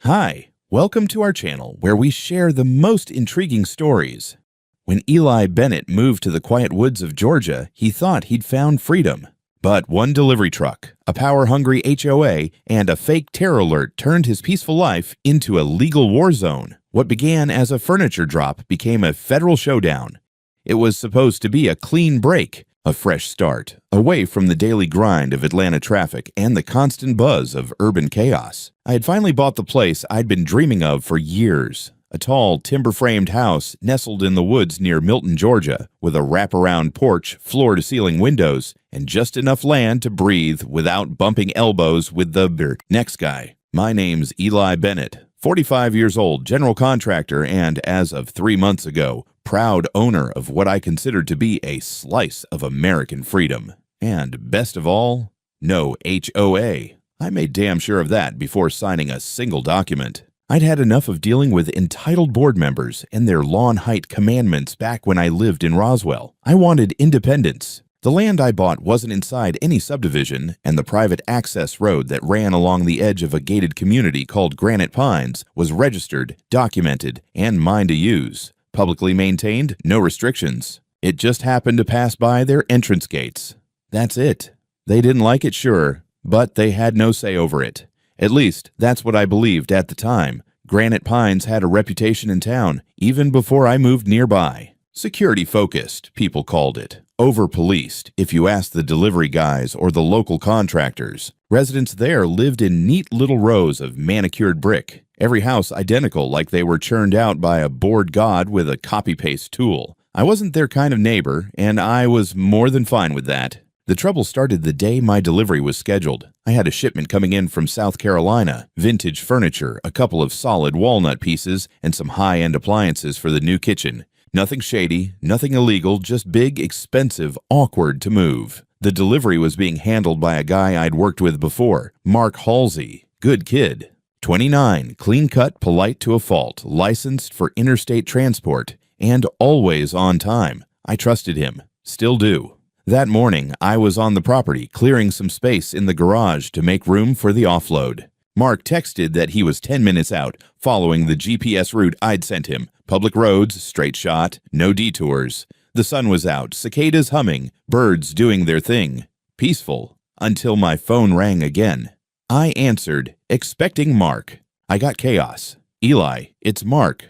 Hi, welcome to our channel where we share the most intriguing stories. When Eli Bennett moved to the quiet woods of Georgia, he thought he'd found freedom. But one delivery truck, a power-hungry HOA, and a fake terror alert turned his peaceful life into a legal war zone. What began as a furniture drop became a federal showdown. It was supposed to be a clean break, a fresh start, away from the daily grind of Atlanta traffic and the constant buzz of urban chaos. I had finally bought the place I'd been dreaming of for years. A tall, timber-framed house nestled in the woods near Milton, Georgia, with a wraparound porch, floor-to-ceiling windows, and just enough land to breathe without bumping elbows with the next guy. My name's Eli Bennett, 45 years old, general contractor, and, as of 3 months ago, proud owner of what I considered to be a slice of American freedom. And, best of all, no HOA. I made damn sure of that before signing a single document. I'd had enough of dealing with entitled board members and their lawn height commandments back when I lived in Roswell. I wanted independence. The land I bought wasn't inside any subdivision, and the private access road that ran along the edge of a gated community called Granite Pines was registered, documented, and mine to use. Publicly maintained, no restrictions. It just happened to pass by their entrance gates. That's it. They didn't like it, sure, but they had no say over it. At least, that's what I believed at the time. Granite Pines had a reputation in town, even before I moved nearby. Security-focused, people called it. Over-policed, if you asked the delivery guys or the local contractors. Residents there lived in neat little rows of manicured brick, every house identical like they were churned out by a bored god with a copy-paste tool. I wasn't their kind of neighbor, and I was more than fine with that. The trouble started the day my delivery was scheduled. I had a shipment coming in from South Carolina, vintage furniture, a couple of solid walnut pieces, and some high-end appliances for the new kitchen. Nothing shady, nothing illegal, just big, expensive, awkward to move. The delivery was being handled by a guy I'd worked with before, Mark Halsey. Good kid. 29, clean-cut, polite to a fault, licensed for interstate transport, and always on time. I trusted him. Still do. That morning, I was on the property, clearing some space in the garage to make room for the offload. Mark texted that he was 10 minutes out, following the GPS route I'd sent him. Public roads, straight shot, no detours. The sun was out, cicadas humming, birds doing their thing. Peaceful, until my phone rang again. I answered, expecting Mark. I got chaos. Eli, it's Mark.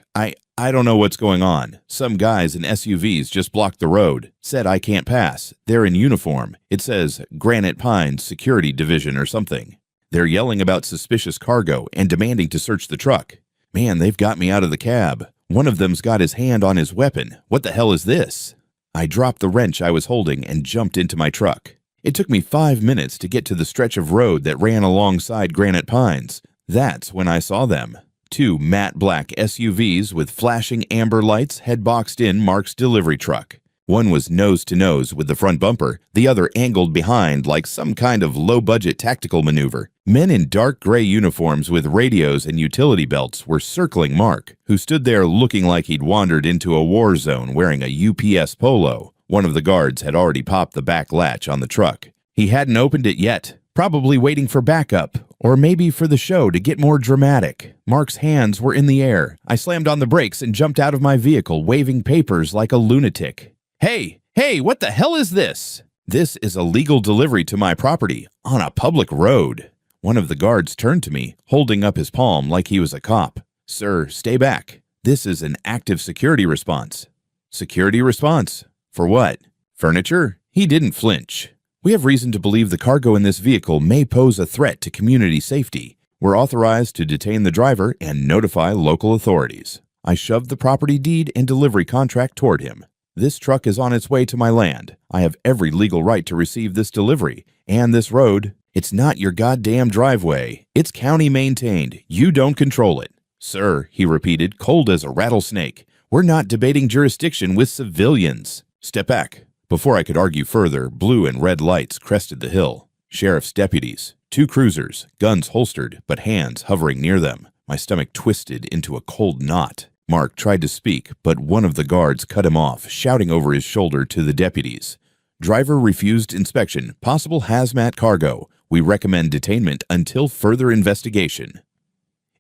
I don't know what's going on. Some guys in SUVs just blocked the road. Said I can't pass. They're in uniform. It says Granite Pines Security Division or something. They're yelling about suspicious cargo and demanding to search the truck. Man, they've got me out of the cab. One of them's got his hand on his weapon. What the hell is this? I dropped the wrench I was holding and jumped into my truck. It took me 5 minutes to get to the stretch of road that ran alongside Granite Pines. That's when I saw them. 2 matte black SUVs with flashing amber lights had boxed in Mark's delivery truck. One was nose-to-nose with the front bumper, the other angled behind like some kind of low-budget tactical maneuver. Men in dark gray uniforms with radios and utility belts were circling Mark, who stood there looking like he'd wandered into a war zone wearing a UPS polo. One of the guards had already popped the back latch on the truck. He hadn't opened it yet, probably waiting for backup, or maybe for the show to get more dramatic. Mark's hands were in the air. I slammed on the brakes and jumped out of my vehicle, waving papers like a lunatic. Hey, what the hell is this? This is a legal delivery to my property, on a public road. One of the guards turned to me, holding up his palm like he was a cop. Sir, stay back. This is an active security response. Security response? For what? Furniture? He didn't flinch. We have reason to believe the cargo in this vehicle may pose a threat to community safety. We're authorized to detain the driver and notify local authorities. I shoved the property deed and delivery contract toward him. This truck is on its way to my land. I have every legal right to receive this delivery. And this road, it's not your goddamn driveway. It's county maintained. You don't control it. Sir, he repeated, cold as a rattlesnake. We're not debating jurisdiction with civilians. Step back. Before I could argue further, blue and red lights crested the hill. Sheriff's deputies, 2 cruisers, guns holstered, but hands hovering near them. My stomach twisted into a cold knot. Mark tried to speak, but one of the guards cut him off, shouting over his shoulder to the deputies. Driver refused inspection. Possible hazmat cargo. We recommend detainment until further investigation.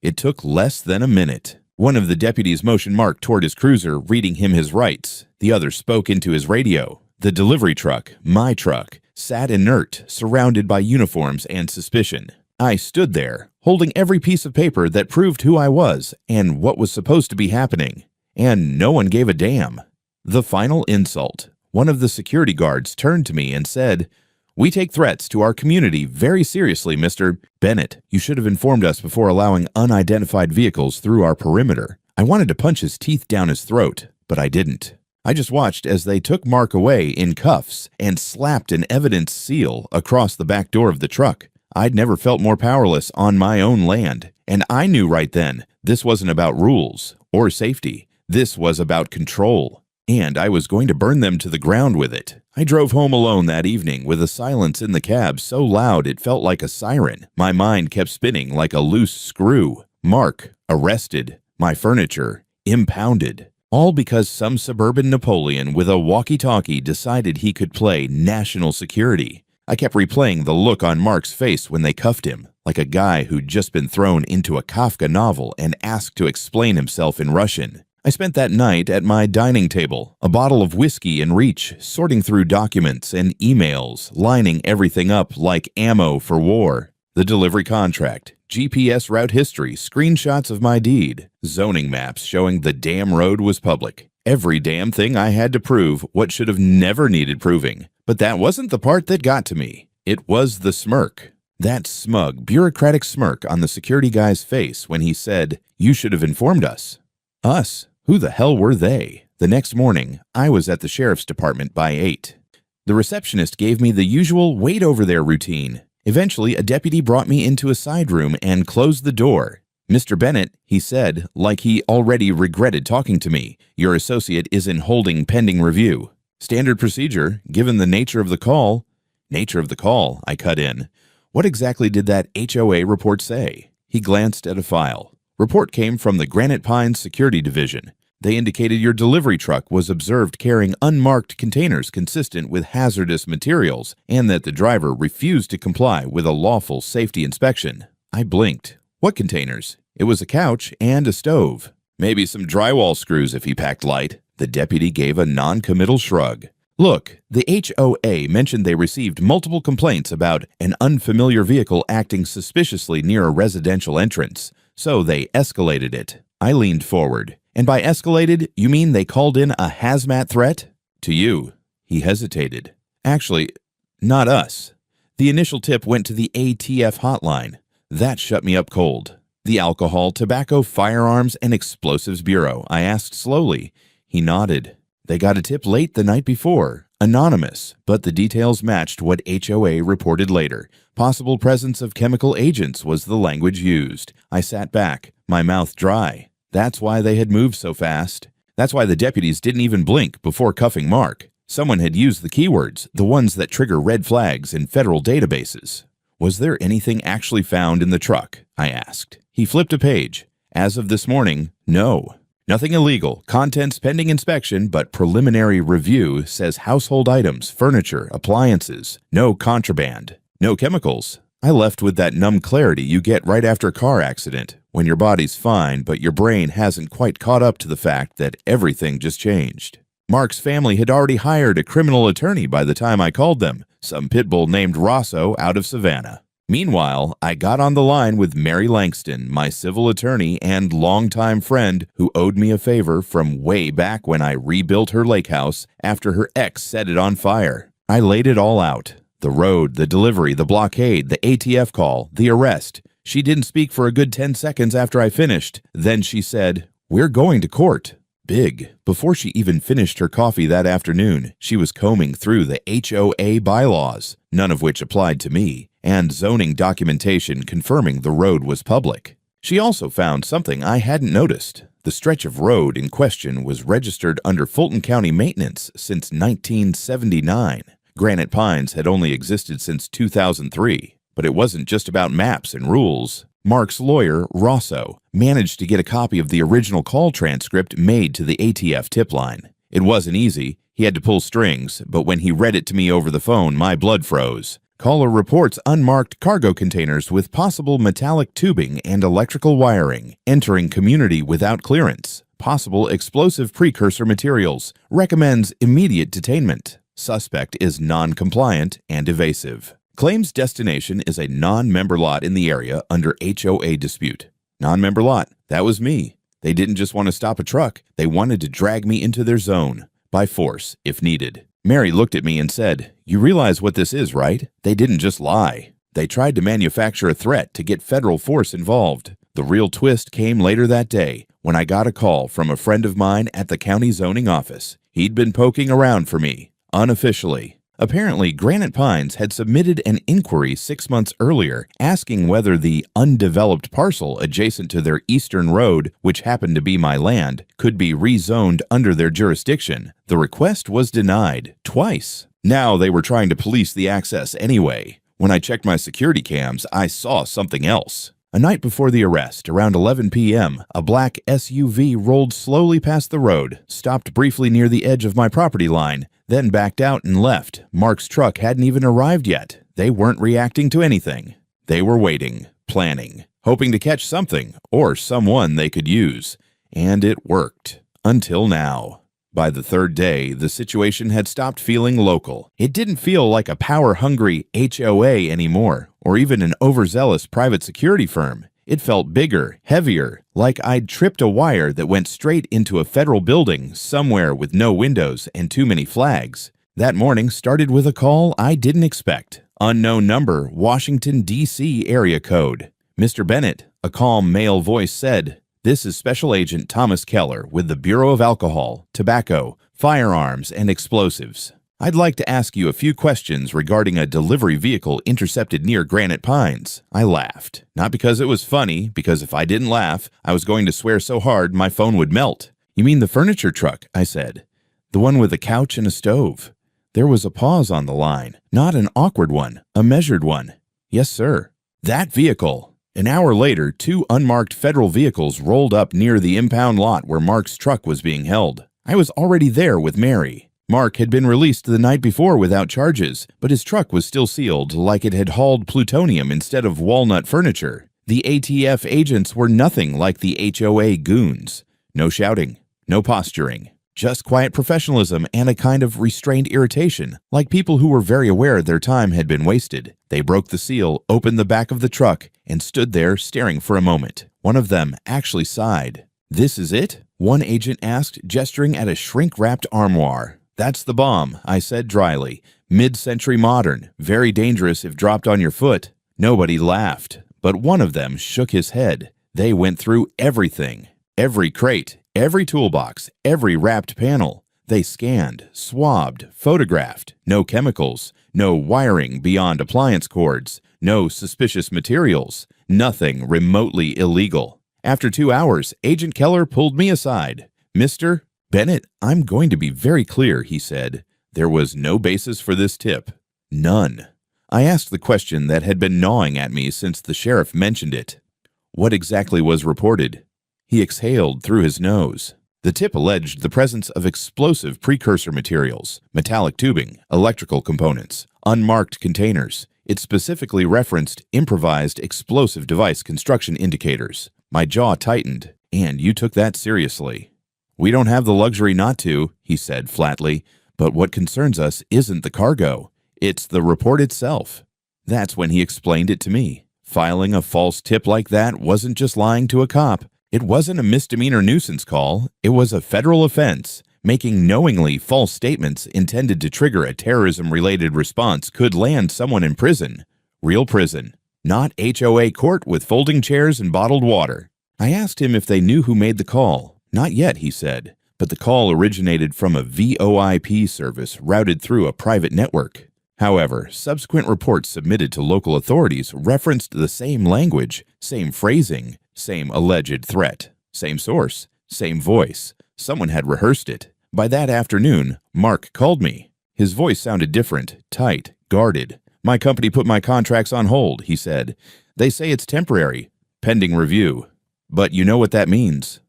It took less than a minute. One of the deputies motioned Mark toward his cruiser, reading him his rights. The other spoke into his radio. The delivery truck, my truck, sat inert, surrounded by uniforms and suspicion. I stood there, holding every piece of paper that proved who I was and what was supposed to be happening. And no one gave a damn. The final insult. One of the security guards turned to me and said, "We take threats to our community very seriously, Mr. Bennett. You should have informed us before allowing unidentified vehicles through our perimeter." I wanted to punch his teeth down his throat, but I didn't. I just watched as they took Mark away in cuffs and slapped an evidence seal across the back door of the truck. I'd never felt more powerless on my own land, and I knew right then this wasn't about rules or safety. This was about control. And I was going to burn them to the ground with it. I drove home alone that evening with a silence in the cab so loud it felt like a siren. My mind kept spinning like a loose screw. Mark, arrested. My furniture, impounded. All because some suburban Napoleon with a walkie-talkie decided he could play national security. I kept replaying the look on Mark's face when they cuffed him, like a guy who'd just been thrown into a Kafka novel and asked to explain himself in Russian. I spent that night at my dining table, a bottle of whiskey in reach, sorting through documents and emails, lining everything up like ammo for war. The delivery contract, GPS route history, screenshots of my deed, zoning maps showing the damn road was public. Every damn thing I had to prove what should have never needed proving. But that wasn't the part that got to me. It was the smirk. That smug, bureaucratic smirk on the security guy's face when he said, "You should have informed us." Us? Who the hell were they? The next morning, I was at the sheriff's department by 8. The receptionist gave me the usual wait over there routine. Eventually, a deputy brought me into a side room and closed the door. "Mr. Bennett," he said, like he already regretted talking to me, "your associate is in holding pending review." Standard procedure, given the nature of the call. Nature of the call, I cut in. What exactly did that HOA report say? He glanced at a file. Report came from the Granite Pines Security Division. They indicated your delivery truck was observed carrying unmarked containers consistent with hazardous materials and that the driver refused to comply with a lawful safety inspection. I blinked. What containers? It was a couch and a stove. Maybe some drywall screws if he packed light. The deputy gave a non-committal shrug. Look, the HOA mentioned they received multiple complaints about an unfamiliar vehicle acting suspiciously near a residential entrance, so they escalated it. I leaned forward. And by escalated, you mean they called in a hazmat threat? To you. He hesitated. Actually, not us. The initial tip went to the ATF hotline. That shut me up cold. The Alcohol, Tobacco, Firearms, and Explosives Bureau, I asked slowly. He nodded. They got a tip late the night before. Anonymous, but the details matched what HOA reported later. Possible presence of chemical agents was the language used. I sat back, my mouth dry. That's why they had moved so fast. That's why the deputies didn't even blink before cuffing Mark. Someone had used the keywords, the ones that trigger red flags in federal databases. Was there anything actually found in the truck? I asked. He flipped a page. As of this morning, no. Nothing illegal, contents pending inspection, but preliminary review says household items, furniture, appliances, no contraband, no chemicals. I left with that numb clarity you get right after a car accident, when your body's fine, but your brain hasn't quite caught up to the fact that everything just changed. Mark's family had already hired a criminal attorney by the time I called them, some pitbull named Rosso out of Savannah. Meanwhile, I got on the line with Mary Langston, my civil attorney and longtime friend who owed me a favor from way back when I rebuilt her lake house after her ex set it on fire. I laid it all out. The road, the delivery, the blockade, the ATF call, the arrest. She didn't speak for a good 10 seconds after I finished. Then she said, "We're going to court." Big. Before she even finished her coffee that afternoon, she was combing through the HOA bylaws, none of which applied to me, and zoning documentation confirming the road was public. She also found something I hadn't noticed. The stretch of road in question was registered under Fulton County maintenance since 1979. Granite Pines had only existed since 2003, but it wasn't just about maps and rules. Mark's lawyer, Rosso, managed to get a copy of the original call transcript made to the ATF tip line. It wasn't easy. He had to pull strings, but when he read it to me over the phone, my blood froze. Caller reports unmarked cargo containers with possible metallic tubing and electrical wiring entering community without clearance. Possible explosive precursor materials. Recommends immediate detainment. Suspect is non-compliant and evasive. Claims destination is a non-member lot in the area under HOA dispute. Non-member lot, that was me. They didn't just want to stop a truck, they wanted to drag me into their zone. By force, if needed. Mary looked at me and said, "You realize what this is, right? They didn't just lie. They tried to manufacture a threat to get federal force involved." The real twist came later that day when I got a call from a friend of mine at the county zoning office. He'd been poking around for me, unofficially. Apparently, Granite Pines had submitted an inquiry 6 months earlier asking whether the undeveloped parcel adjacent to their eastern road, which happened to be my land, could be rezoned under their jurisdiction. The request was denied twice. Now they were trying to police the access anyway. When I checked my security cams, I saw something else. A night before the arrest, around 11 p.m., a black SUV rolled slowly past the road, stopped briefly near the edge of my property line, then backed out and left. Mark's truck hadn't even arrived yet. They weren't reacting to anything. They were waiting, planning, hoping to catch something or someone they could use. And it worked. Until now. By the third day, the situation had stopped feeling local. It didn't feel like a power-hungry HOA anymore, or even an overzealous private security firm. It felt bigger, heavier, like I'd tripped a wire that went straight into a federal building somewhere with no windows and too many flags. That morning started with a call I didn't expect. Unknown number, Washington, D.C. area code. "Mr. Bennett," a calm male voice said, "This is Special Agent Thomas Keller with the Bureau of Alcohol, Tobacco, Firearms, and Explosives. I'd like to ask you a few questions regarding a delivery vehicle intercepted near Granite Pines." I laughed. Not because it was funny, because if I didn't laugh, I was going to swear so hard my phone would melt. "You mean the furniture truck?" I said. "The one with a couch and a stove." There was a pause on the line. Not an awkward one, a measured one. "Yes, sir." "That vehicle." An hour later, 2 unmarked federal vehicles rolled up near the impound lot where Mark's truck was being held. I was already there with Mary. Mark had been released the night before without charges, but his truck was still sealed like it had hauled plutonium instead of walnut furniture. The ATF agents were nothing like the HOA goons. No shouting, no posturing. Just quiet professionalism and a kind of restrained irritation, like people who were very aware their time had been wasted. They broke the seal, opened the back of the truck, and stood there staring for a moment. One of them actually sighed. "This is it?" one agent asked, gesturing at a shrink-wrapped armoire. "That's the bomb," I said dryly. "Mid-century modern, very dangerous if dropped on your foot." Nobody laughed, but one of them shook his head. They went through everything. Every crate, every toolbox, every wrapped panel. They scanned, swabbed, photographed. No chemicals, no wiring beyond appliance cords, no suspicious materials, nothing remotely illegal. After 2 hours, Agent Keller pulled me aside. "Mr. Bennett, I'm going to be very clear," he said. "There was no basis for this tip. None." I asked the question that had been gnawing at me since the sheriff mentioned it. "What exactly was reported?" He exhaled through his nose. The tip alleged the presence of explosive precursor materials, metallic tubing, electrical components, unmarked containers. It specifically referenced improvised explosive device construction indicators. My jaw tightened, and you took that seriously. "We don't have the luxury not to," he said flatly, "but what concerns us isn't the cargo. It's the report itself." That's when he explained it to me. Filing a false tip like that wasn't just lying to a cop. It wasn't a misdemeanor nuisance call. It was a federal offense. Making knowingly false statements intended to trigger a terrorism-related response could land someone in prison. Real prison. Not HOA court with folding chairs and bottled water. I asked him if they knew who made the call. "Not yet," he said, but the call originated from a VoIP service routed through a private network. However, subsequent reports submitted to local authorities referenced the same language, same phrasing, same alleged threat, same source, same voice. Someone had rehearsed it. By that afternoon, Mark called me. His voice sounded different, tight, guarded. "My company put my contracts on hold," he said. "They say it's temporary, pending review. But you know what that means."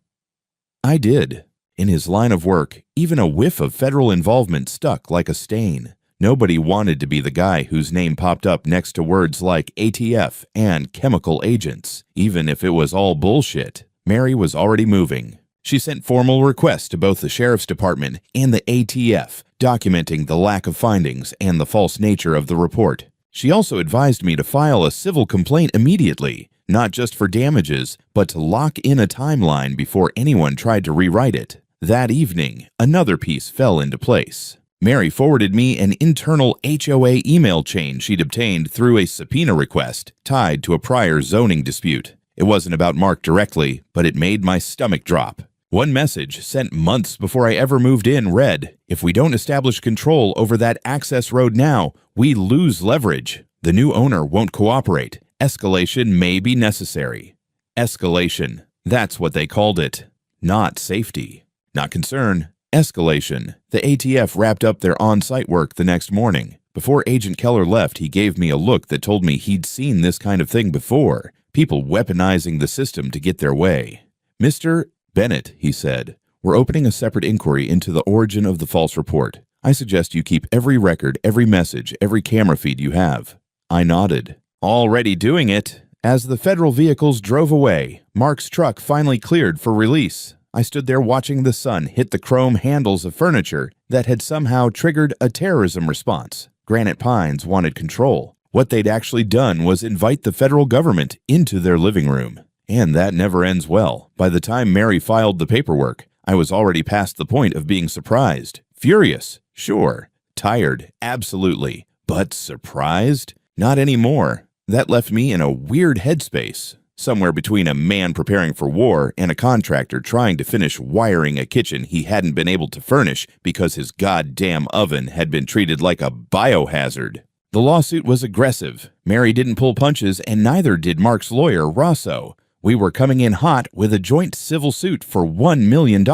I did. In his line of work, even a whiff of federal involvement stuck like a stain. Nobody wanted to be the guy whose name popped up next to words like ATF and chemical agents, even if it was all bullshit. Mary was already moving. She sent formal requests to both the Sheriff's Department and the ATF, documenting the lack of findings and the false nature of the report. She also advised me to file a civil complaint immediately, not just for damages, but to lock in a timeline before anyone tried to rewrite it. That evening, another piece fell into place. Mary forwarded me an internal HOA email chain she'd obtained through a subpoena request tied to a prior zoning dispute. It wasn't about Mark directly, but it made my stomach drop. One message, sent months before I ever moved in, read, "If we don't establish control over that access road now, we lose leverage. The new owner won't cooperate. Escalation may be necessary." Escalation. That's what they called it. Not safety. Not concern. Escalation. The ATF wrapped up their on-site work the next morning. Before Agent Keller left, he gave me a look that told me he'd seen this kind of thing before. People weaponizing the system to get their way. "Mr. Bennett," he said, "we're opening a separate inquiry into the origin of the false report. I suggest you keep every record, every message, every camera feed you have." I nodded. Already doing it. As the federal vehicles drove away, Mark's truck finally cleared for release. I stood there watching the sun hit the chrome handles of furniture that had somehow triggered a terrorism response. Granite Pines wanted control. What they'd actually done was invite the federal government into their living room. And that never ends well. By the time Mary filed the paperwork, I was already past the point of being surprised. Furious, sure. Tired, absolutely. But surprised? Not anymore. That left me in a weird headspace, somewhere between a man preparing for war and a contractor trying to finish wiring a kitchen he hadn't been able to furnish because his goddamn oven had been treated like a biohazard. The lawsuit was aggressive. Mary didn't pull punches, and neither did Mark's lawyer, Rosso. We were coming in hot with a joint civil suit for $1 million.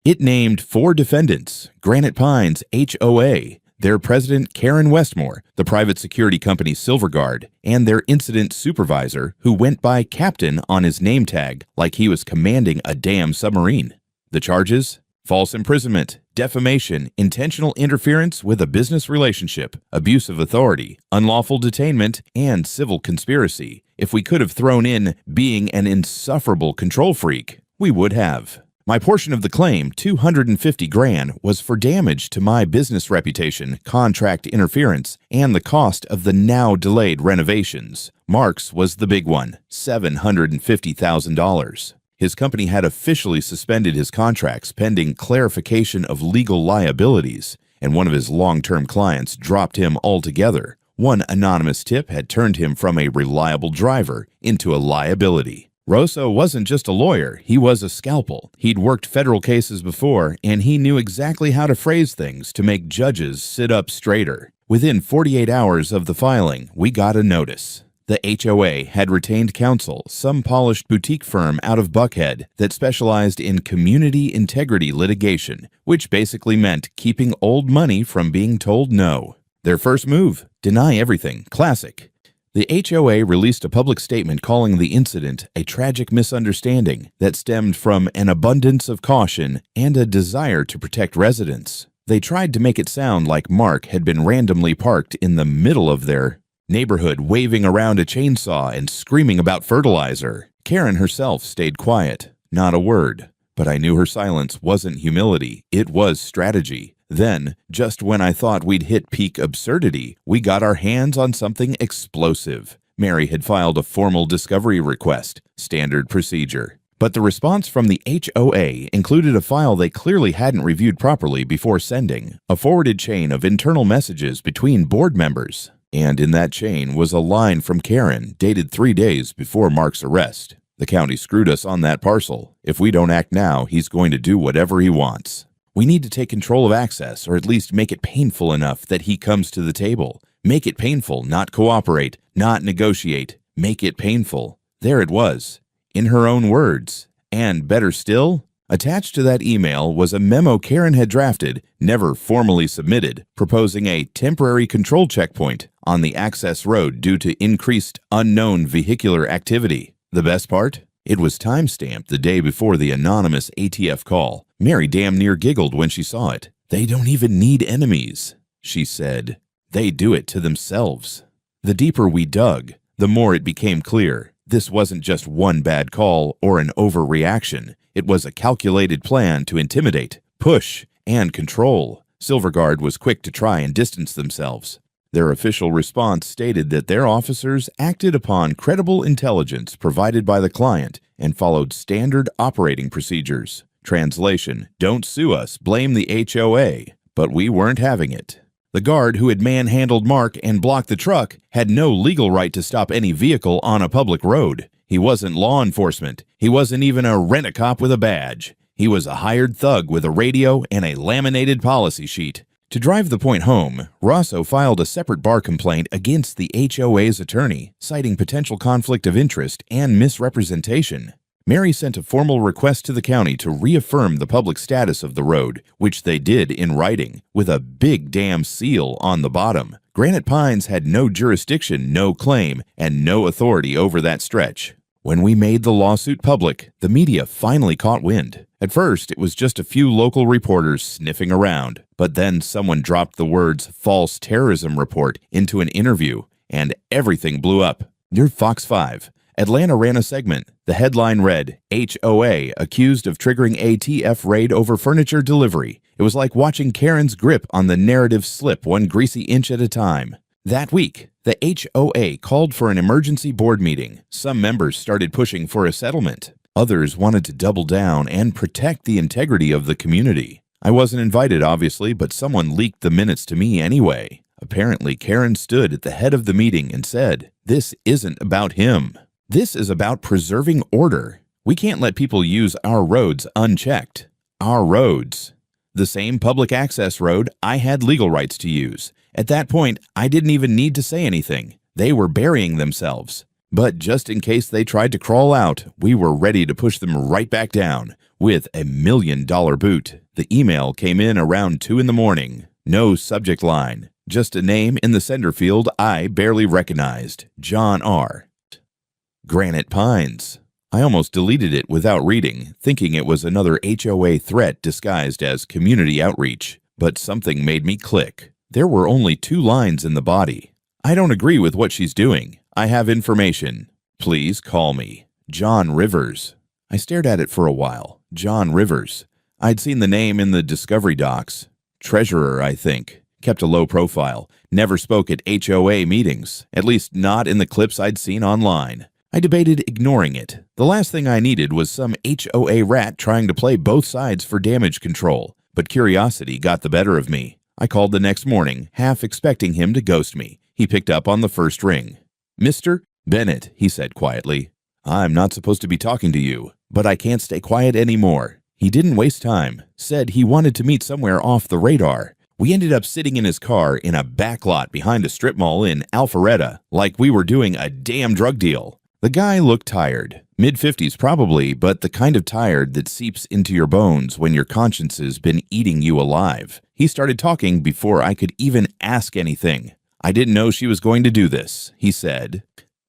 It named 4 defendants: Granite Pines HOA, their president Karen Westmore, the private security company Silverguard, and their incident supervisor, who went by Captain on his name tag like he was commanding a damn submarine. The charges? False imprisonment, defamation, intentional interference with a business relationship, abuse of authority, unlawful detainment, and civil conspiracy. If we could have thrown in being an insufferable control freak, we would have. My portion of the claim, $250,000, was for damage to my business reputation, contract interference, and the cost of the now delayed renovations. Mark's was the big one, $750,000. His company had officially suspended his contracts pending clarification of legal liabilities, and one of his long-term clients dropped him altogether. One anonymous tip had turned him from a reliable driver into a liability. Rosso wasn't just a lawyer, he was a scalpel. He'd worked federal cases before, and he knew exactly how to phrase things to make judges sit up straighter. Within 48 hours of the filing, we got a notice. The HOA had retained counsel, some polished boutique firm out of Buckhead that specialized in community integrity litigation, which basically meant keeping old money from being told no. Their first move, deny everything, classic. The HOA released a public statement calling the incident a tragic misunderstanding that stemmed from an abundance of caution and a desire to protect residents. They tried to make it sound like Mark had been randomly parked in the middle of their neighborhood waving around a chainsaw and screaming about fertilizer. Karen herself stayed quiet, not a word. But I knew her silence wasn't humility, it was strategy. Then, just when I thought we'd hit peak absurdity, we got our hands on something explosive. Mary had filed a formal discovery request, standard procedure. But the response from the HOA included a file they clearly hadn't reviewed properly before sending, a forwarded chain of internal messages between board members. And in that chain was a line from Karen, dated 3 days before Mark's arrest. "The county screwed us on that parcel. If we don't act now, he's going to do whatever he wants. We need to take control of access, or at least make it painful enough that he comes to the table. Make it painful, not cooperate, not negotiate. Make it painful." There it was, in her own words. And better still, attached to that email was a memo Karen had drafted, never formally submitted, proposing a temporary control checkpoint on the access road due to increased unknown vehicular activity. The best part? It was time-stamped the day before the anonymous ATF call. Mary damn near giggled when she saw it. They don't even need enemies. she said. They do it to themselves. The deeper we dug, the more it became clear this wasn't just one bad call or an overreaction. It was a calculated plan to intimidate, push, and control. Silverguard was quick to try and distance themselves. Their official response stated that their officers acted upon credible intelligence provided by the client and followed standard operating procedures. Translation: don't sue us, blame the HOA. But we weren't having it. The guard who had manhandled Mark and blocked the truck had no legal right to stop any vehicle on a public road. He wasn't law enforcement. He wasn't even a rent-a-cop with a badge. He was a hired thug with a radio and a laminated policy sheet. To drive the point home, Rosso filed a separate bar complaint against the HOA's attorney, citing potential conflict of interest and misrepresentation. Mary sent a formal request to the county to reaffirm the public status of the road, which they did in writing, with a big damn seal on the bottom. Granite Pines had no jurisdiction, no claim, and no authority over that stretch. When we made the lawsuit public, the media finally caught wind. At first, it was just a few local reporters sniffing around, but then someone dropped the words "false terrorism report" into an interview, and everything blew up. Near Fox 5, Atlanta ran a segment. The headline read, "HOA accused of triggering ATF raid over furniture delivery." It was like watching Karen's grip on the narrative slip one greasy inch at a time. That week, the HOA called for an emergency board meeting. Some members started pushing for a settlement. Others wanted to double down and protect the integrity of the community. I wasn't invited, obviously, but someone leaked the minutes to me anyway. Apparently, Karen stood at the head of the meeting and said, "This isn't about him. This is about preserving order. We can't let people use our roads unchecked. Our roads. The same public access road I had legal rights to use. At that point, I didn't even need to say anything. They were burying themselves. But just in case they tried to crawl out, we were ready to push them right back down with $1 million boot." The email came in around 2 in the morning. No subject line. Just a name in the sender field I barely recognized. John R. Granite Pines. I almost deleted it without reading, thinking it was another HOA threat disguised as community outreach. But something made me click. There were only 2 lines in the body. "I don't agree with what she's doing. I have information. Please call me. John Rivers." I stared at it for a while. John Rivers. I'd seen the name in the Discovery docs. Treasurer, I think. Kept a low profile. Never spoke at HOA meetings, at least not in the clips I'd seen online. I debated ignoring it. The last thing I needed was some HOA rat trying to play both sides for damage control. But curiosity got the better of me. I called the next morning, half expecting him to ghost me. He picked up on the first ring. "Mr. Bennett," he said quietly. "I'm not supposed to be talking to you, but I can't stay quiet anymore." He didn't waste time. Said he wanted to meet somewhere off the radar. We ended up sitting in his car in a back lot behind a strip mall in Alpharetta, like we were doing a damn drug deal. The guy looked tired. Mid-50s probably, but the kind of tired that seeps into your bones when your conscience has been eating you alive. He started talking before I could even ask anything. "I didn't know she was going to do this," he said.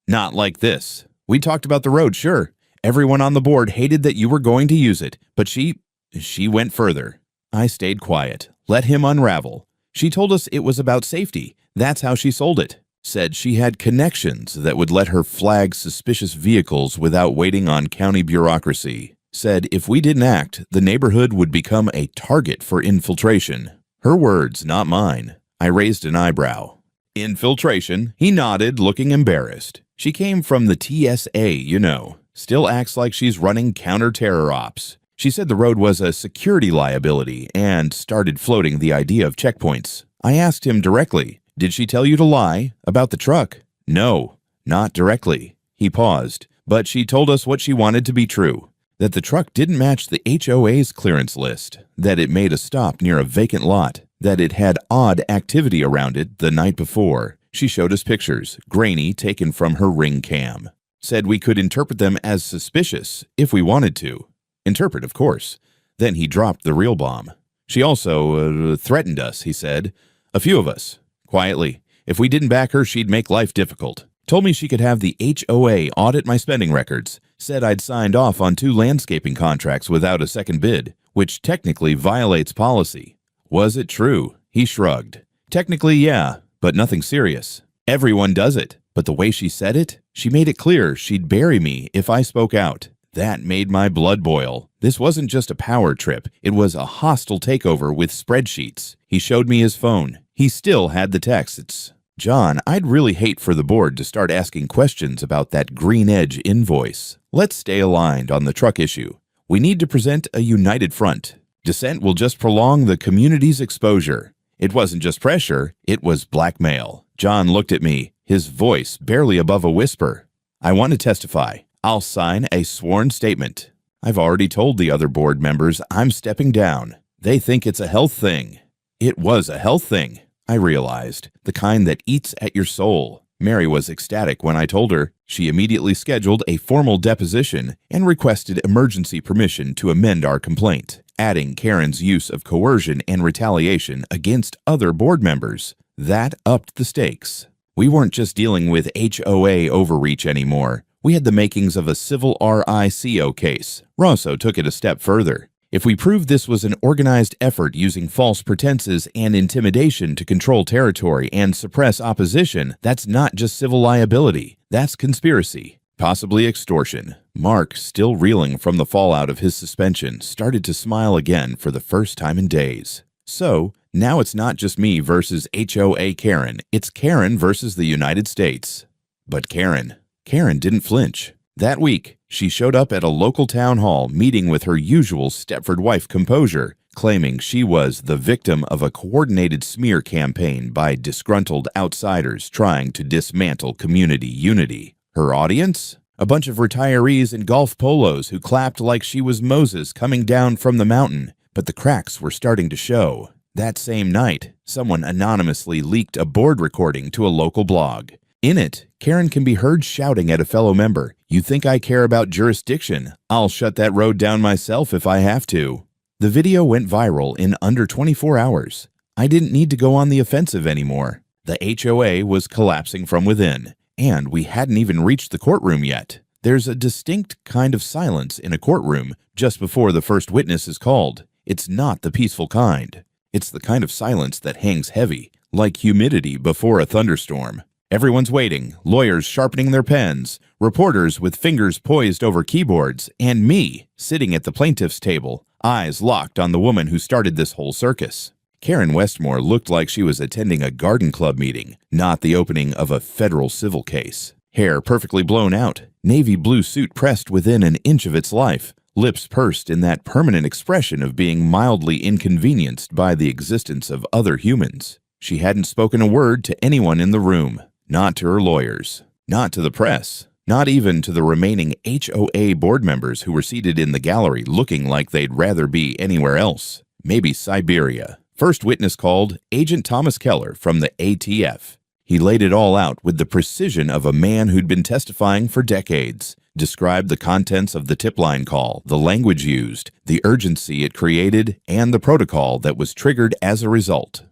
"Not like this. We talked about the road, sure. Everyone on the board hated that you were going to use it, but she went further." I stayed quiet. Let him unravel. "She told us it was about safety. That's how she sold it. Said she had connections that would let her flag suspicious vehicles without waiting on county bureaucracy. Said if we didn't act, the neighborhood would become a target for infiltration." Her words, not mine. I raised an eyebrow. "Infiltration?" He nodded, looking embarrassed. "She came from the TSA, you know. Still acts like she's running counter-terror ops. She said the road was a security liability and started floating the idea of checkpoints. I asked him directly, 'Did she tell you to lie about the truck?' 'No, not directly.' He paused, but she told us what she wanted to be true. That the truck didn't match the HOA's clearance list, that it made a stop near a vacant lot, that it had odd activity around it the night before. She showed us pictures, grainy, taken from her Ring cam. Said we could interpret them as suspicious if we wanted to. Interpret, of course. Then he dropped the real bomb. She also threatened us, he said. A few of us. Quietly. If we didn't back her, she'd make life difficult. Told me she could have the HOA audit my spending records. Said I'd signed off on 2 landscaping contracts without a second bid, which technically violates policy. Was it true? He shrugged. Technically, yeah, but nothing serious. Everyone does it, but the way she said it, she made it clear she'd bury me if I spoke out. That made my blood boil. This wasn't just a power trip, it was a hostile takeover with spreadsheets. He showed me his phone. He still had the texts. John, I'd really hate for the board to start asking questions about that Green Edge invoice. Let's stay aligned on the truck issue. We need to present a united front. Dissent will just prolong the community's exposure. It wasn't just pressure, it was blackmail. John looked at me, his voice barely above a whisper. I want to testify. I'll sign a sworn statement. I've already told the other board members I'm stepping down. They think it's a health thing. It was a health thing, I realized, the kind that eats at your soul. Mary was ecstatic when I told her. She immediately scheduled a formal deposition and requested emergency permission to amend our complaint, adding Karen's use of coercion and retaliation against other board members. That upped the stakes. We weren't just dealing with HOA overreach anymore. We had the makings of a civil RICO case. Rosso took it a step further. If we proved this was an organized effort using false pretenses and intimidation to control territory and suppress opposition, that's not just civil liability. That's conspiracy, possibly extortion. Mark, still reeling from the fallout of his suspension, started to smile again for the first time in days. So, now it's not just me versus HOA Karen. It's Karen versus the United States. But Karen didn't flinch. That week, she showed up at a local town hall meeting with her usual Stepford wife composure, claiming she was the victim of a coordinated smear campaign by disgruntled outsiders trying to dismantle community unity. Her audience? A bunch of retirees in golf polos who clapped like she was Moses coming down from the mountain, but the cracks were starting to show. That same night, someone anonymously leaked a board recording to a local blog. In it, Karen can be heard shouting at a fellow member, "You think I care about jurisdiction? I'll shut that road down myself if I have to." The video went viral in under 24 hours. I didn't need to go on the offensive anymore. The HOA was collapsing from within, and we hadn't even reached the courtroom yet. There's a distinct kind of silence in a courtroom just before the first witness is called. It's not the peaceful kind. It's the kind of silence that hangs heavy, like humidity before a thunderstorm. Everyone's waiting, lawyers sharpening their pens, reporters with fingers poised over keyboards, and me sitting at the plaintiff's table, eyes locked on the woman who started this whole circus. Karen Westmore looked like she was attending a garden club meeting, not the opening of a federal civil case. Hair perfectly blown out, navy blue suit pressed within an inch of its life, lips pursed in that permanent expression of being mildly inconvenienced by the existence of other humans. She hadn't spoken a word to anyone in the room. Not to her lawyers, not to the press, not even to the remaining HOA board members who were seated in the gallery looking like they'd rather be anywhere else. Maybe Siberia. First witness called Agent Thomas Keller from the ATF. He laid it all out with the precision of a man who'd been testifying for decades, described the contents of the tip line call, the language used, the urgency it created, and the protocol that was triggered as a result.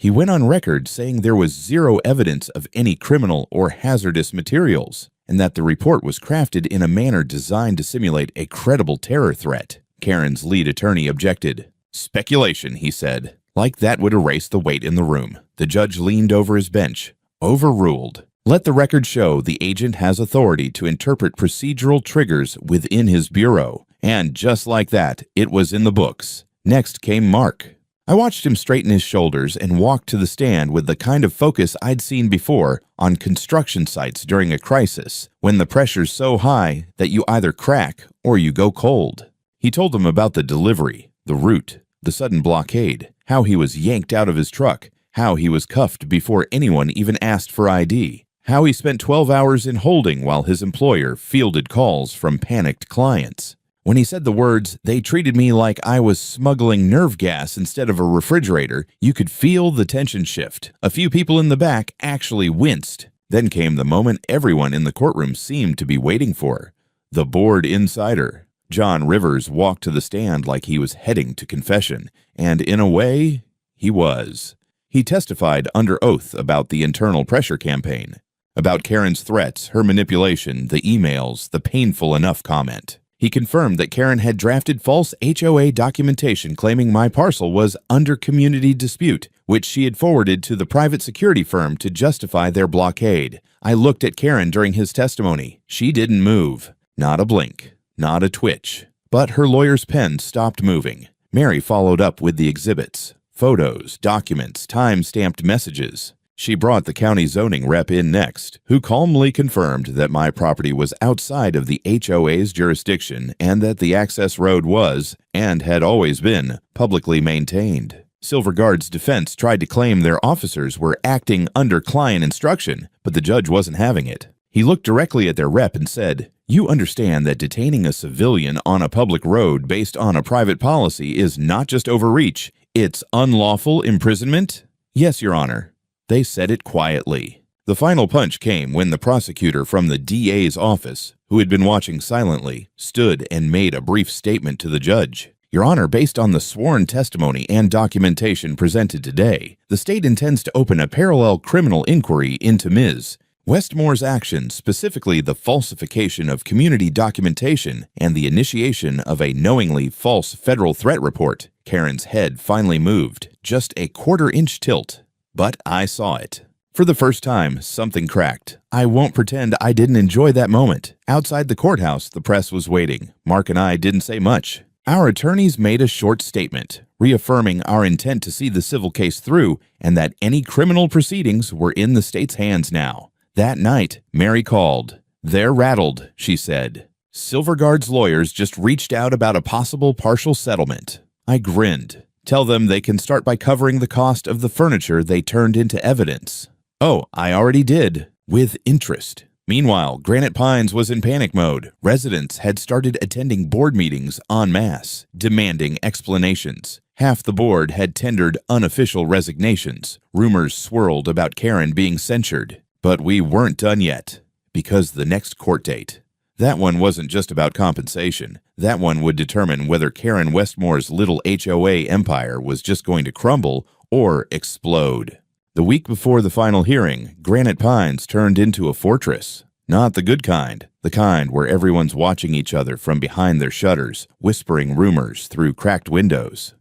He went on record saying there was zero evidence of any criminal or hazardous materials, and that the report was crafted in a manner designed to simulate a credible terror threat. Karen's lead attorney objected. "Speculation," he said. Like that would erase the weight in the room. The judge leaned over his bench. Overruled. Let the record show the agent has authority to interpret procedural triggers within his bureau. And just like that, it was in the books. Next came Mark. I watched him straighten his shoulders and walk to the stand with the kind of focus I'd seen before on construction sites during a crisis, when the pressure's so high that you either crack or you go cold. He told them about the delivery, the route, the sudden blockade, how he was yanked out of his truck, how he was cuffed before anyone even asked for ID, how he spent 12 hours in holding while his employer fielded calls from panicked clients. When he said the words, "They treated me like I was smuggling nerve gas instead of a refrigerator," you could feel the tension shift. A few people in the back actually winced. Then came the moment everyone in the courtroom seemed to be waiting for. The board insider. John Rivers walked to the stand like he was heading to confession, and in a way, he was. He testified under oath about the internal pressure campaign, about Karen's threats, her manipulation, the emails, the painful enough comment. He confirmed that Karen had drafted false HOA documentation claiming my parcel was under community dispute, which she had forwarded to the private security firm to justify their blockade. I looked at Karen during his testimony. She didn't move. Not a blink. Not a twitch. But her lawyer's pen stopped moving. Mary followed up with the exhibits. Photos, documents, time-stamped messages. She brought the county zoning rep in next, who calmly confirmed that my property was outside of the HOA's jurisdiction and that the access road was, and had always been, publicly maintained. Silverguard's defense tried to claim their officers were acting under client instruction, but the judge wasn't having it. He looked directly at their rep and said, "You understand that detaining a civilian on a public road based on a private policy is not just overreach, it's unlawful imprisonment?" "Yes, Your Honor." They said it quietly. The final punch came when the prosecutor from the DA's office, who had been watching silently, stood and made a brief statement to the judge. "Your Honor, based on the sworn testimony and documentation presented today, the state intends to open a parallel criminal inquiry into Ms. Westmore's actions, specifically the falsification of community documentation and the initiation of a knowingly false federal threat report." Karen's head finally moved, just a quarter-inch tilt. But I saw it. For the first time, something cracked. I won't pretend I didn't enjoy that moment. Outside the courthouse, the press was waiting. Mark and I didn't say much. Our attorneys made a short statement, reaffirming our intent to see the civil case through and that any criminal proceedings were in the state's hands now. That night, Mary called. "They're rattled," she said. "Silverguard's lawyers just reached out about a possible partial settlement." I grinned. "Tell them they can start by covering the cost of the furniture they turned into evidence." "Oh, I already did." With interest. Meanwhile, Granite Pines was in panic mode. Residents had started attending board meetings en masse, demanding explanations. Half the board had tendered unofficial resignations. Rumors swirled about Karen being censured. But we weren't done yet, because the next court date. That one wasn't just about compensation. That one would determine whether Karen Westmore's little HOA empire was just going to crumble or explode. The week before the final hearing, Granite Pines turned into a fortress. Not the good kind, the kind where everyone's watching each other from behind their shutters, whispering rumors through cracked windows.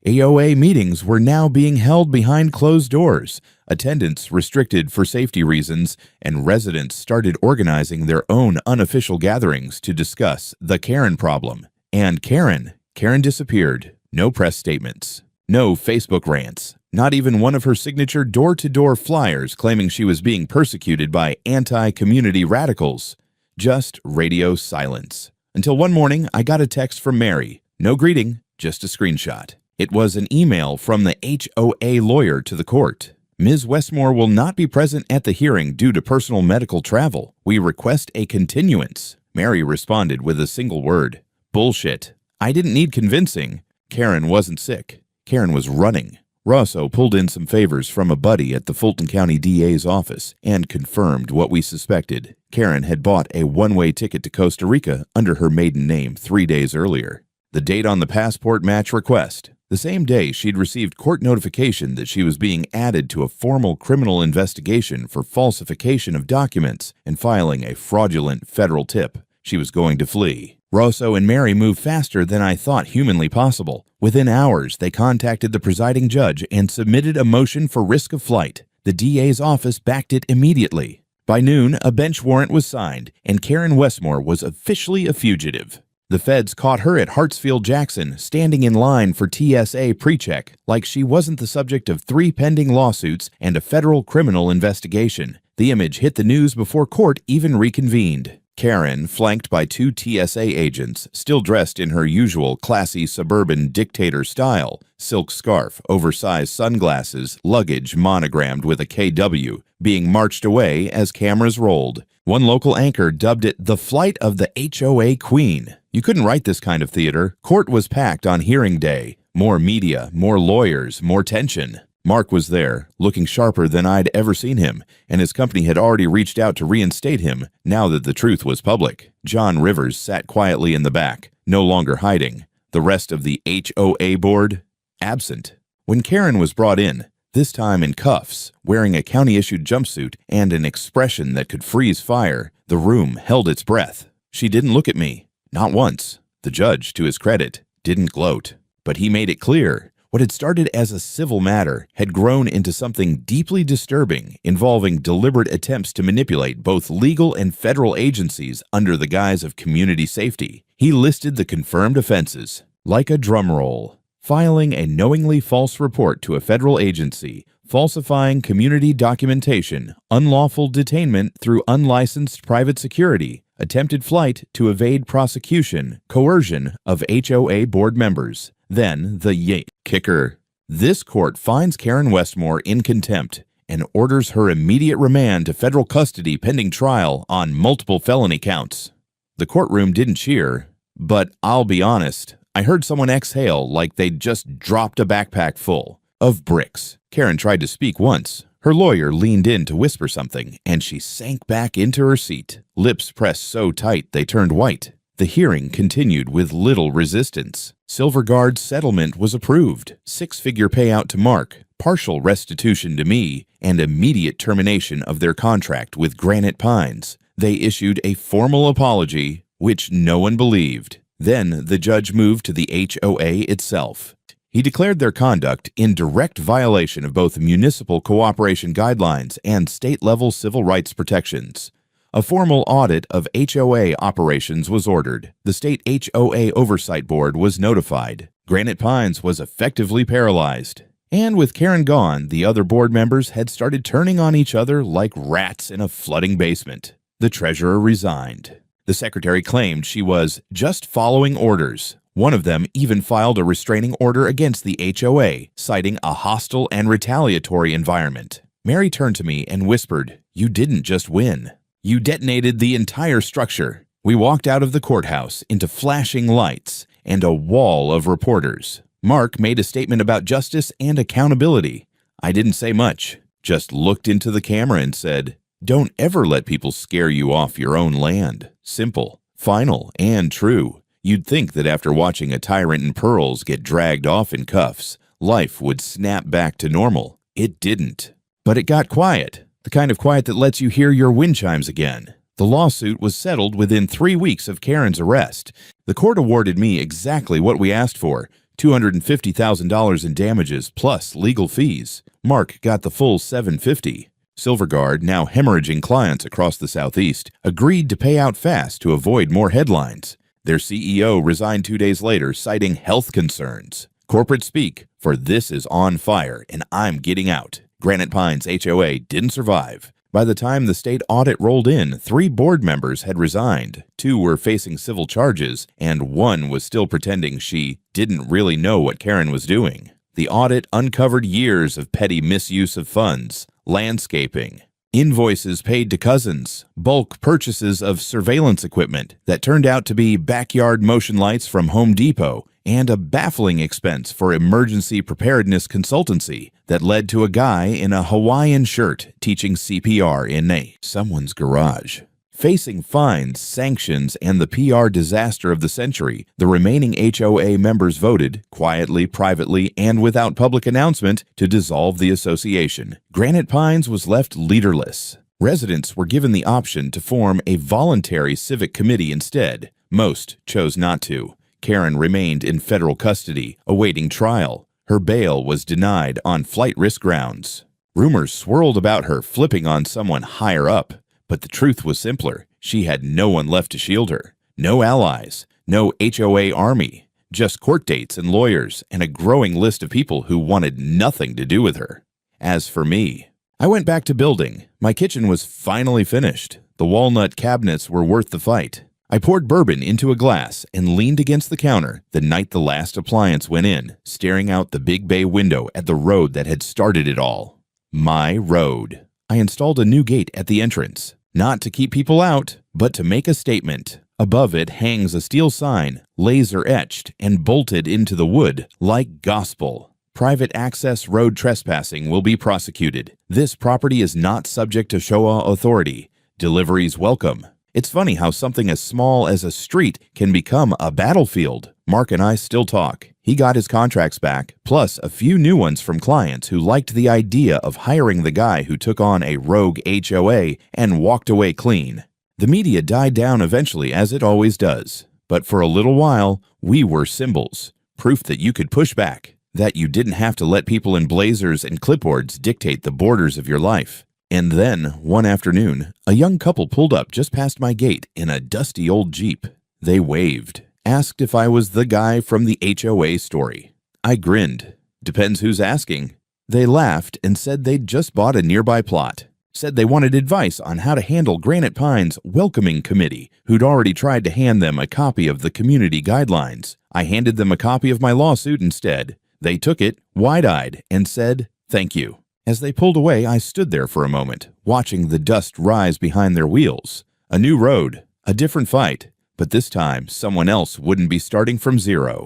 HOA meetings were now being held behind closed doors, attendance restricted for safety reasons, and residents started organizing their own unofficial gatherings to discuss the Karen problem. And Karen disappeared. No press statements. No Facebook rants. Not even one of her signature door-to-door flyers claiming she was being persecuted by anti-community radicals. Just radio silence. Until one morning, I got a text from Mary. No greeting, just a screenshot. It was an email from the HOA lawyer to the court. "Ms. Westmore will not be present at the hearing due to personal medical travel. We request a continuance." Mary responded with a single word. "Bullshit." I didn't need convincing. Karen wasn't sick. Karen was running. Rosso pulled in some favors from a buddy at the Fulton County DA's office and confirmed what we suspected. Karen had bought a one-way ticket to Costa Rica under her maiden name 3 days earlier. The date on the passport match request. The same day, she'd received court notification that she was being added to a formal criminal investigation for falsification of documents and filing a fraudulent federal tip. She was going to flee. Rosso and Mary moved faster than I thought humanly possible. Within hours, they contacted the presiding judge and submitted a motion for risk of flight. The DA's office backed it immediately. By noon, a bench warrant was signed, and Karen Westmore was officially a fugitive. The feds caught her at Hartsfield-Jackson, standing in line for TSA pre-check, like she wasn't the subject of 3 pending lawsuits and a federal criminal investigation. The image hit the news before court even reconvened. Karen, flanked by 2 TSA agents, still dressed in her usual classy suburban dictator style, silk scarf, oversized sunglasses, luggage monogrammed with a KW, being marched away as cameras rolled. One local anchor dubbed it the flight of the HOA Queen. You couldn't write this kind of theater. Court was packed on hearing day. More media, more lawyers, more tension. Mark was there, looking sharper than I'd ever seen him, and his company had already reached out to reinstate him now that the truth was public. John Rivers sat quietly in the back, no longer hiding. The rest of the HOA board? Absent. When Karen was brought in, this time in cuffs, wearing a county-issued jumpsuit and an expression that could freeze fire, the room held its breath. She didn't look at me. Not once. The judge, to his credit, didn't gloat. But he made it clear what had started as a civil matter had grown into something deeply disturbing, involving deliberate attempts to manipulate both legal and federal agencies under the guise of community safety. He listed the confirmed offenses, like a drum roll: filing a knowingly false report to a federal agency, falsifying community documentation, unlawful detainment through unlicensed private security, attempted flight to evade prosecution, coercion of HOA board members. Then the kicker. This court finds Karen Westmore in contempt and orders her immediate remand to federal custody pending trial on multiple felony counts. The courtroom didn't cheer, but I'll be honest, I heard someone exhale like they'd just dropped a backpack full of bricks. Karen tried to speak once. Her lawyer leaned in to whisper something, and she sank back into her seat, lips pressed so tight they turned white. The hearing continued with little resistance. Silverguard's settlement was approved, six-figure payout to Mark, partial restitution to me, and immediate termination of their contract with Granite Pines. They issued a formal apology, which no one believed. Then the judge moved to the HOA itself. He declared their conduct in direct violation of both municipal cooperation guidelines and state-level civil rights protections. A formal audit of HOA operations was ordered. The state HOA Oversight Board was notified. Granite Pines was effectively paralyzed. And with Karen gone, the other board members had started turning on each other like rats in a flooding basement. The treasurer resigned. The secretary claimed she was just following orders. One of them even filed a restraining order against the HOA, citing a hostile and retaliatory environment. Mary turned to me and whispered, "You didn't just win. You detonated the entire structure." We walked out of the courthouse into flashing lights and a wall of reporters. Mark made a statement about justice and accountability. I didn't say much, just looked into the camera and said, "Don't ever let people scare you off your own land." Simple, final, and true. You'd think that after watching a tyrant in pearls get dragged off in cuffs, life would snap back to normal. It didn't. But it got quiet. The kind of quiet that lets you hear your wind chimes again. The lawsuit was settled within 3 weeks of Karen's arrest. The court awarded me exactly what we asked for, $250,000 in damages plus legal fees. Mark got the full $750,000. Silverguard, now hemorrhaging clients across the Southeast, agreed to pay out fast to avoid more headlines. Their CEO resigned 2 days later, citing health concerns. Corporate speak, for this is on fire and I'm getting out. Granite Pines HOA didn't survive. By the time the state audit rolled in, 3 board members had resigned, 2 were facing civil charges, and 1 was still pretending she didn't really know what Karen was doing. The audit uncovered years of petty misuse of funds, landscaping, invoices paid to cousins, bulk purchases of surveillance equipment that turned out to be backyard motion lights from Home Depot, and a baffling expense for emergency preparedness consultancy that led to a guy in a Hawaiian shirt teaching CPR in someone's garage. Facing fines, sanctions, and the PR disaster of the century, the remaining HOA members voted, quietly, privately, and without public announcement, to dissolve the association. Granite Pines was left leaderless. Residents were given the option to form a voluntary civic committee instead. Most chose not to. Karen remained in federal custody, awaiting trial. Her bail was denied on flight risk grounds. Rumors swirled about her flipping on someone higher up. But the truth was simpler. She had no one left to shield her. No allies, no HOA army, just court dates and lawyers, and a growing list of people who wanted nothing to do with her. As for me, I went back to building. My kitchen was finally finished. The walnut cabinets were worth the fight. I poured bourbon into a glass and leaned against the counter the night the last appliance went in, staring out the big bay window at the road that had started it all. My road. I installed a new gate at the entrance, not to keep people out, but to make a statement. Above it hangs a steel sign, laser-etched and bolted into the wood like gospel. Private access road trespassing will be prosecuted. This property is not subject to HOA authority. Deliveries welcome. It's funny how something as small as a street can become a battlefield. Mark and I still talk. He got his contracts back, plus a few new ones from clients who liked the idea of hiring the guy who took on a rogue HOA and walked away clean. The media died down eventually, as it always does. But for a little while, we were symbols, proof that you could push back, that you didn't have to let people in blazers and clipboards dictate the borders of your life. And then, one afternoon, a young couple pulled up just past my gate in a dusty old Jeep. They waved, asked if I was the guy from the HOA story. I grinned. Depends who's asking. They laughed and said they'd just bought a nearby plot. Said they wanted advice on how to handle Granite Pine's welcoming committee, who'd already tried to hand them a copy of the community guidelines. I handed them a copy of my lawsuit instead. They took it, wide-eyed, and said, "Thank you." As they pulled away, I stood there for a moment, watching the dust rise behind their wheels. A new road, a different fight, but this time someone else wouldn't be starting from zero.